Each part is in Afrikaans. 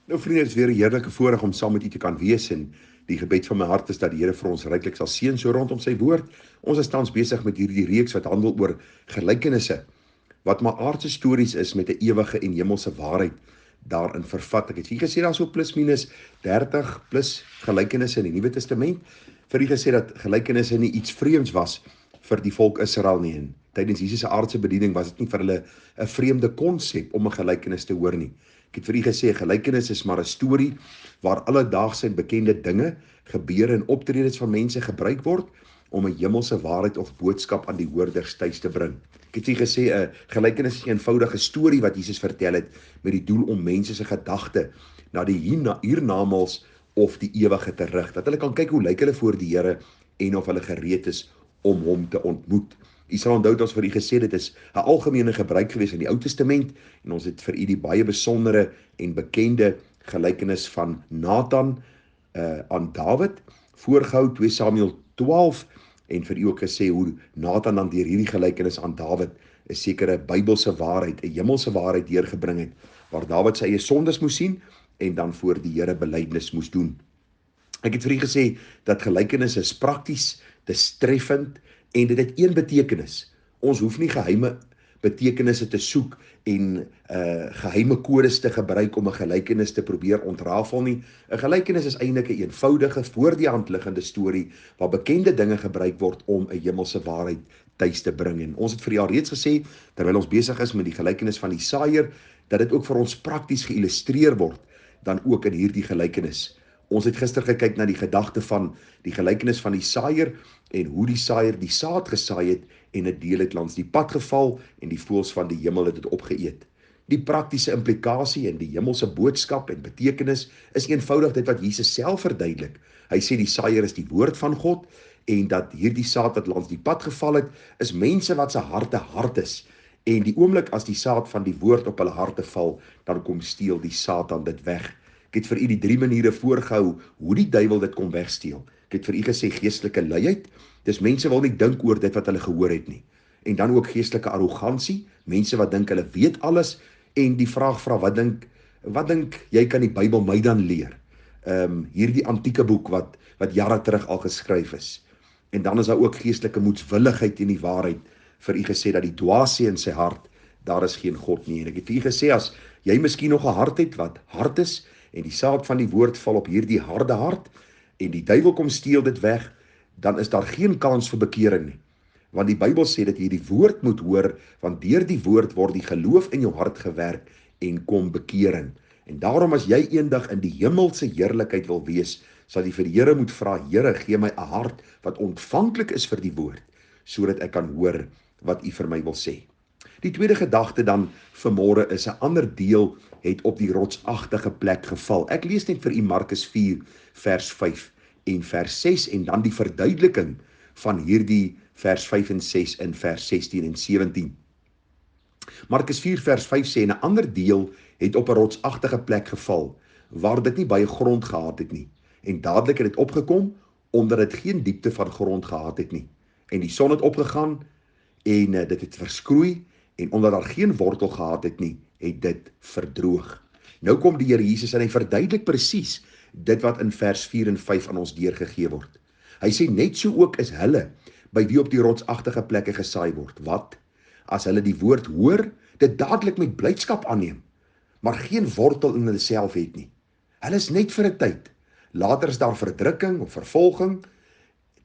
Nou vriende, dit is weer 'n heerlike voorreg om saam met u te kan wees en die gebed van my hart is dat die Here vir ons ryklik sal seën so rondom sy woord. Ons is tans besig met hierdie reeks wat handel oor gelykenisse, wat maar aardse stories is met 'n ewige en hemelse waarheid daarin vervat. Ek het hier gesê daar so plus minus 30 plus gelykenisse in die Nuwe Testament. Vir u gesê dat gelykenisse nie iets vreemds was vir die volk Israel nie. En tydens Jesus se aardse bediening was dit nie vir hulle 'n vreemde konsep om 'n gelykenis te hoor nie. Ek het vir u gesê, gelykenis is maar 'n storie waar alledaagse en bekende dinge, gebeure en optredes van mense gebruik word om 'n hemelse waarheid of boodskap aan die hoorders tuis te bring. Ek het u gesê, 'n gelykenis is 'n eenvoudige storie wat Jesus vertel het met die doel om mense se gedagte na die hiernamaals of die ewige te rig, dat hulle kan kyk hoe lyk hulle voor die Here en of hulle gereed is om hom te ontmoet. U sal onthou dat ons vir u gesê dit is 'n algemene gebruik gewees in die Ou Testament en ons het vir u die baie besondere en bekende gelykenis van Nathan aan Dawid voorgehou, 2 Samuel 12 en vir u ook gesê hoe Nathan dan deur hierdie gelykenis aan Dawid 'n sekere Bybelse waarheid, 'n hemelse waarheid deurgebring het waar Dawid sy eie sondes moes sien en dan voor die Here belydenis moes doen. Ek het vir u gesê dat gelykenisse is prakties, dis treffend en dit het een betekenis. Ons hoef nie geheime betekenisse te soek en geheime kodes te gebruik om 'n gelykenis te probeer ontrafel nie. 'n Gelykenis is eintlik 'n eenvoudige, voor die hand liggende storie waar bekende dinge gebruik word om 'n hemelse waarheid tuis te bring. En ons het vir jaar reeds gesê, terwyl ons besig is met die gelykenis van die saaiër, dat dit ook vir ons prakties geïllustreer word dan ook in hierdie gelykenis. Ons het gister gekyk na die gedagte van die gelykenis van die saaiër en hoe die saaiër die saad gesaai het en 'n deel het langs die pad geval en die voëls van die hemel het dit opgeëet. Die praktiese implikasie en die hemelse boodskap en betekenis is eenvoudig dit wat Jesus self verduidelik. Hy sê die saaiër is die woord van God en dat hierdie saad wat langs die pad geval het, is mense wat se harte hard is. En die oomblik as die saad van die woord op hulle harte val, dan kom steel die Satan dit weg. Ek het vir u die 3 maniere voorgehou hoe die duiwel dit kom wegsteel. Ek het vir u gesê geestelike luiheid, dis mense wil nie dink oor dit wat hulle gehoor het nie. En dan ook geestelike arrogansie, mense wat dink hulle weet alles en die vraag vra wat dink jy kan die Bybel my dan leer? Hierdie antieke boek wat jare terug al geskryf is. En dan is daar ook geestelike moedswilligheid in die waarheid, vir u gesê dat die dwaase in sy hart, daar is geen God nie. En ek het vir u gesê, as jy miskien nog 'n hart het wat hard is, en die saad van die woord val op hierdie harde hart, en die duiwel kom steel dit weg, dan is daar geen kans vir bekering nie. Want die Bybel sê dat jy die woord moet hoor, want deur die woord word die geloof in jou hart gewerk en kom bekering. En daarom as jy eendag in die hemelse heerlikheid wil wees, sal jy vir die Here moet vra, Here, gee my 'n hart wat ontvanklik is vir die woord, sodat ek kan hoor wat u vir my wil sê. Die tweede gedagte dan vanmôre is 'n ander deel het op die rotsagtige plek geval. Ek lees net vir u Markus 4 vers 5 en vers 6 en dan die verduideliking van hierdie vers 5 en 6 in vers 16 en 17. Markus 4 vers 5 sê, 'n ander deel het op 'n rotsagtige plek geval, waar dit nie baie grond gehad het nie. En dadelik het dit opgekom, omdat dit geen diepte van grond gehad het nie. En die son het opgegaan, en dit het verskroei, en omdat daar geen wortel gehad het nie, het dit verdroog. Nou kom die Here Jesus en hy verduidelik presies dit wat in vers 4 en 5 aan ons deurgegee word. Hy sê net so ook is hulle, by wie op die rotsagtige plekke gesaai word. Wat? As hulle die woord hoor, dit dadelik met blydskap aanneem, maar geen wortel in hulle self het nie. Hulle is net vir 'n tyd. Later is daar verdrukking of vervolging,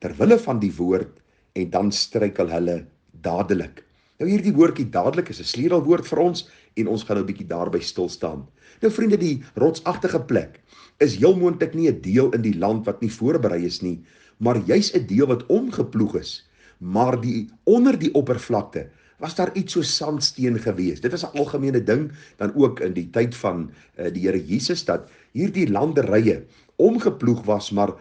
terwille van die woord, en dan struikel hulle dadelik. Nou hierdie woordjie dadelik is 'n sleutelwoord vir ons en ons gaan nou 'n bietjie daarby stil staan. Nou vriende, die rotsagtige plek is heel moontlik nie 'n deel in die land wat nie voorberei is nie, maar juis 'n deel wat omgeploeg is. Maar onder die oppervlakte was daar iets so sandsteen gewees. Dit was 'n algemene ding dan ook in die tyd van die Here Jesus, dat hierdie landerye omgeploeg was, maar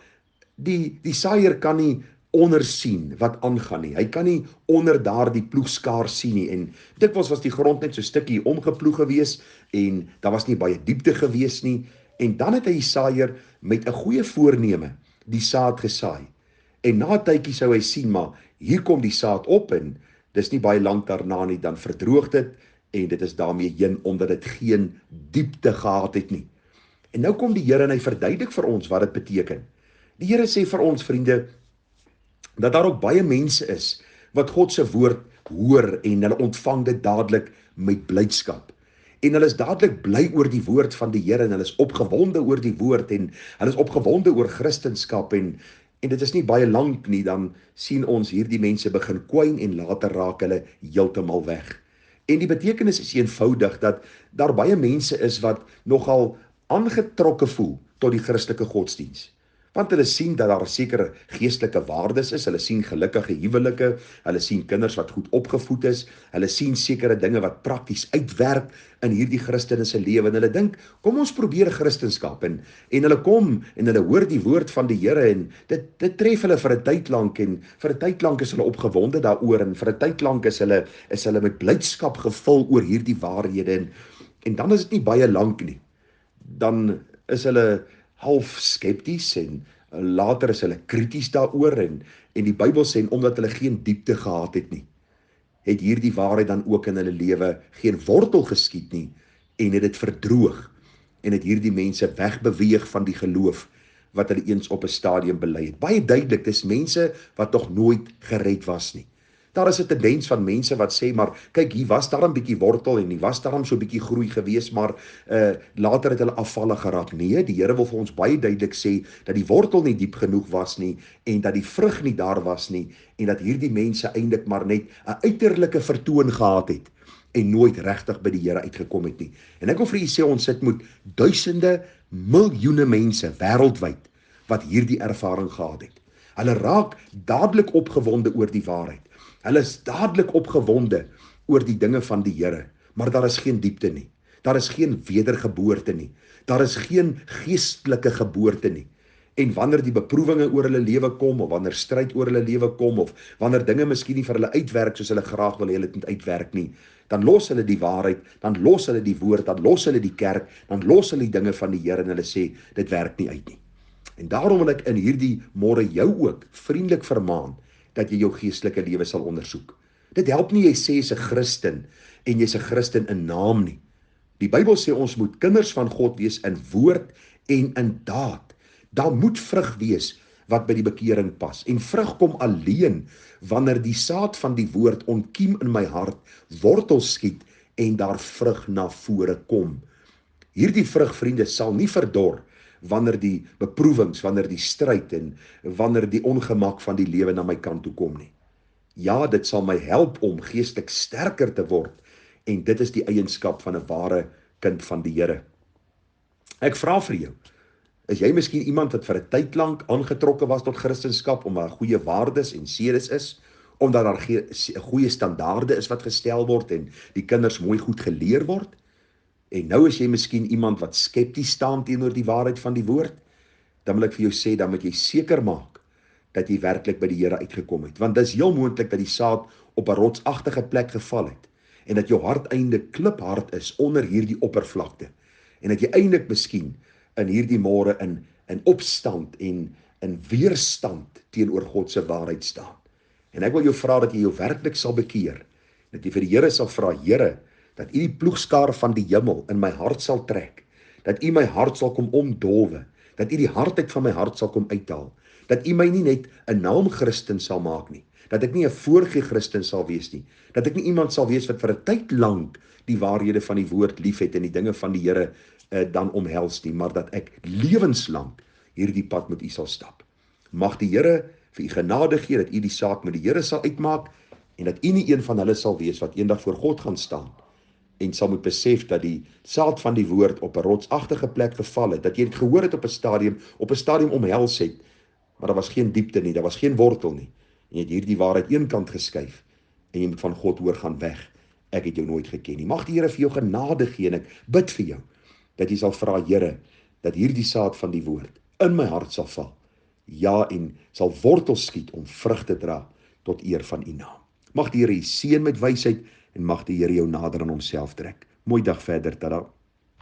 die saaiër kan nie onder sien wat aangaan nie. Hy kan nie onder daardie ploegskaar sien nie. En dikwels was die grond net so stukkie omgeploeg gewees en daar was nie baie diepte gewees nie. En dan het hy die saaiër met 'n goeie voorneme die saad gesaai. En na 'n tydjie sou hy sien, maar hier kom die saad op en dis nie baie lank daarna nie, dan verdroog dit en dit is daarmee heen omdat dit geen diepte gehad het nie. En nou kom die Here en hy verduidelik vir ons wat dit beteken. Die Here sê vir ons vriende, dat daar ook baie mense is, wat God se woord hoor en hulle ontvang dit dadelik met blydskap. En hulle is dadelik bly oor die woord van die Here en hulle is opgewonde oor die woord en hulle is opgewonde oor Christendskap en dit is nie baie lank nie, dan sien ons hierdie mense begin kwyn en later raak hulle heeltemal weg. En die betekenis is eenvoudig dat daar baie mense is wat nogal aangetrokke voel tot die Christelike godsdiens. Want hulle sien dat daar sekere geestelike waardes is, hulle sien gelukkige huwelike, hulle sien kinders wat goed opgevoed is, hulle sien sekere dinge wat prakties uitwerk in hierdie Christene se lewe en hulle dink, kom ons probeer Christendskap en hulle kom en hulle hoor die woord van die Here en dit tref hulle vir 'n tyd lank en vir 'n tyd lank is hulle opgewonde daaroor en vir 'n tyd lank is hulle met blydskap gevul oor hierdie waarhede en dan is dit nie baie lank nie. Dan is hulle half skepties en later is hulle krities daaroor en die Bybel sê omdat hulle geen diepte gehad het nie, het hierdie waarheid dan ook in hulle lewe geen wortel geskiet nie en het dit verdroog en het hierdie mense wegbeweeg van die geloof wat hulle eens op 'n stadium bely het. Baie duidelik, dis mense wat nog nooit gered was nie. Daar is 'n tendens van mense wat sê, maar kyk, hier was daar 'n bietjie wortel en hier was daar 'n so 'n bietjie groei gewees, maar later het hulle afvallig geraak. Nee, die Here wil vir ons baie duidelik sê dat die wortel nie diep genoeg was nie en dat die vrug nie daar was nie en dat hierdie mense eintlik maar net 'n uiterlike vertoon gehad het en nooit regtig by die Here uitgekom het nie. En ek wil vir u sê ons sit met duisende, miljoene mense wêreldwyd wat hierdie ervaring gehad het. Hulle raak dadelik opgewonde oor die waarheid. Hulle is dadelik opgewonde oor die dinge van die Here, maar daar is geen diepte nie. Daar is geen wedergeboorte nie. Daar is geen geestelike geboorte nie. En wanneer die beproewinge oor hulle lewe kom, of wanneer stryd oor hulle lewe kom, of wanneer dinge miskien nie vir hulle uitwerk soos hulle graag wil hê dit moet uitwerk nie, dan los hulle die waarheid, dan los hulle die woord, dan los hulle die kerk, dan los hulle die dinge van die Here en hulle sê, dit werk nie uit nie. En daarom wil ek in hierdie môre jou ook vriendelik vermaan, dat jy jou geestelike lewe sal ondersoek. Dit help nie jy sê jy's 'n Christen en jy's 'n Christen in naam nie. Die Bybel sê ons moet kinders van God wees in woord en in daad. Daar moet vrug wees wat by die bekering pas. En vrug kom alleen wanneer die saad van die woord ontkiem in my hart, wortel skiet en daar vrug na vore kom. Hierdie vrug, vriende, sal nie verdor wanneer die beproewings, wanneer die stryd en wanneer die ongemak van die lewe na my kant toe kom nie. Ja, dit sal my help om geestelik sterker te word en dit is die eienskap van 'n ware kind van die Here. Ek vra vir jou, is jy miskien iemand wat vir 'n tyd lank aangetrokke was tot Christendskap omdat daar goeie waardes en sedes is, omdat daar goeie standaarde is wat gestel word en die kinders mooi goed geleer word? En nou is jy miskien iemand wat skepties staan teenoor die waarheid van die woord, dan wil ek vir jou sê, dan moet jy seker maak dat jy werklik by die Here uitgekom het. Want dit is heel moontlik dat die saad op 'n rotsagtige plek geval het en dat jou hart eintlik kliphard is onder hierdie oppervlakte en dat jy eintlik miskien in hierdie môre in opstand en in weerstand teenoor God se waarheid staan. En ek wil jou vra dat jy jou werklik sal bekeer, dat jy vir die Here sal vra, Here, dat U die ploegskaar van die hemel in my hart sal trek, dat U my hart sal kom omdolwe, dat U die hardheid van my hart sal kom uithaal, dat U my nie net 'n naam Christen sal maak nie, dat ek nie 'n voorgee Christen sal wees nie, dat ek nie iemand sal wees wat vir 'n tyd lank die waarhede van die woord liefhet en die dinge van die Here dan omhels nie, maar dat ek lewenslank hierdie pad met U sal stap. Mag die Here vir U genade gee dat U die saak met die Here sal uitmaak en dat U nie een van hulle sal wees wat eendag voor God gaan staan en sal moet besef dat die saad van die woord op 'n rotsagtige plek geval het, dat jy dit gehoor het op 'n stadium omhels het, maar daar was geen diepte nie, daar was geen wortel nie, en jy het hierdie waarheid eenkant geskuif, en jy moet van God hoor gaan weg, ek het jou nooit geken nie. Mag die Here vir jou genade gee, en ek bid vir jou, dat jy sal vra, Here, dat hierdie saad van die woord in my hart sal val, ja, en sal wortel skiet om vrug te dra tot eer van U naam. Mag die Here U seën met wysheid, en mag die Here jou nader aan homself trek. Mooi dag verder, tada.